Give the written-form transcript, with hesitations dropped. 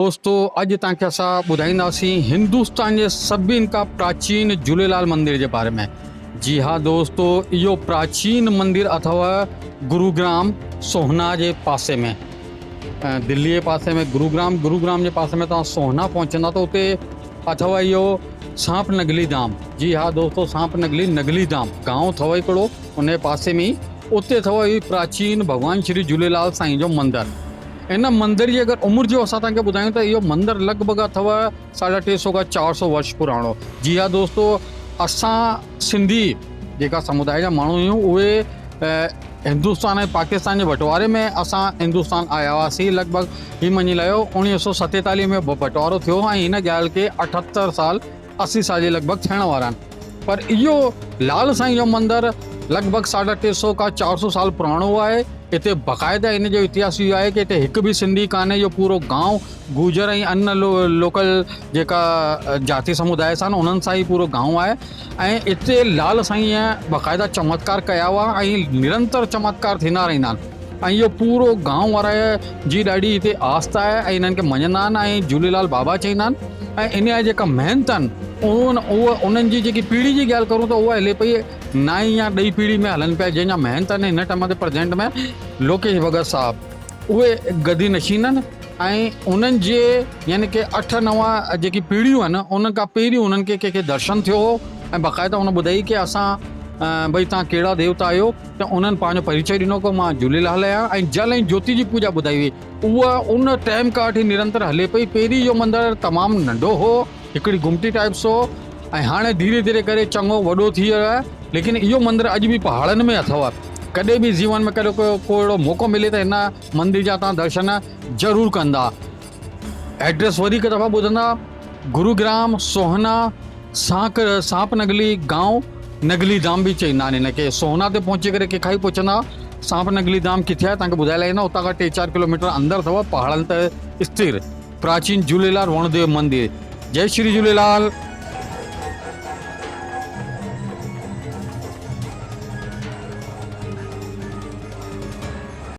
दोस्तों अॼु तव्हांखे असां ॿुधाईंदासीं हिंदुस्तान जे सभिनि खां प्राचीन झूलेलाल मंदिर जे बारे में। जी हा दोस्तों, इहो प्राचीन मंदिर अथव गुरुग्राम सोहना जे पासे में, दिल्ली जे पासे में गुरुग्राम जे पासे में तव्हां सोहना पहुचंदा त उते अथव इहो सांप नगली धाम। जी हा दोस्तों, सांप नगली धाम गांव अथव हिकिड़ो, उन जे पासे में उते अथव इहो प्राचीन भॻवान श्री झूलेलाल साईं जो मंदरु। इन मंदिर जी अगरि उमिरि जो असां तव्हांखे ॿुधायूं त इहो मंदरु लॻभॻि अथव 350 खां 400 वर्ष पुराणो। जी हा दोस्तों, असां सिंधी जेका समुदाय जा माण्हू आहियूं उहे हिंदुस्तान ऐं पाकिस्तान जे बंटवारे में असां हिंदुस्तान आया हुआसीं। लॻभॻि हीउ मञी लाहियो 1947 में बंटवारो थियो ऐं हिन ॻाल्हि खे 78 साल 80 साल जे लॻभॻि थियण वारा आहिनि। पर इहो लाल साईं जो मंदरु लॻभॻि 350 खां 400 साल पुराणो आहे। हिते बाक़ाइदा इन जो इतिहास इहो आहे कि हिते हिकु बि सिंधी कान्हे, इहो पूरो गांव गुजर ऐं अन्य लोकल जेका जाति समुदाय सां उन्हनि सां ई पूरो गांव आहे। ऐं हिते लाल साईं बाक़ाइदा चमत्कार कया हुआ ऐं निरंतर चमत्कार थींदा रहंदा आहिनि। ऐं इहो पूरो गांव वारा जी ॾाढी हिते आस्था आहे ऐं इन्हनि खे मञंदा आहिनि ऐं झूलेलाल बाबा चईंदा आहिनि। ऐं इन जा जेका महनत आहिनि उन्हनि जी जेकी पीढ़ी जी ॻाल्हि करूं त उहा हले पई 9 या 10 पीढ़ी में हलनि पिया, जंहिंजा महनत आहिनि हिन टाइम ते प्रेजेंट में लोकेश भगत साहब उहे गदी नशीन आहिनि। ऐं उन्हनि जे यानी कि 8-9 जेकी पीढ़ियूं आहिनि उन्हनि खां पहिरियों उन्हनि खे कंहिंखे दर्शन थियो हो ऐं बाक़ाइदा उन ॿुधाई कि असां भई तव्हां कहिड़ा देवता आहियो, त उन्हनि पंहिंजो परिचय ॾिनो कि मां झूलेलाल आहियां। ऐं जल ऐं ज्योति जी पूॼा ॿुधाई हुई, उहा उन टाइम खां वठी निरंतर हले पई। पहिरीं इहो मंदरु तमामु नंढो हो, हिकिड़ी गुमटी टाइप्स हो, ऐं हाणे धीरे धीरे करे चङो वॾो थी वियो आहे। लेकिन इहो मंदरु अॼु बि पहाड़नि में अथव। कॾहिं बि जीवन में कॾहिं को अहिड़ो मौक़ो मिले त हिन मंदिर जा तव्हां दर्शन ज़रूरु कंदा। एड्रेस वरी हिकु दफ़ा ॿुधंदा, गुरुग्राम सोहना सांप नगली गांव, नगली धाम बि चईंदा आहिनि हिनखे। सोहना ते पहुची करे कंहिंखां ई पुछंदा सांप नगली धाम किथे आहे, तव्हांखे ॿुधाए लाहींदा। उतां खां 3-4 किलोमीटर अंदरि अथव, पहाड़नि ते स्थिर प्राचीन झूलेलाल वणदेव मंदिर। जय श्री झूलेलाल।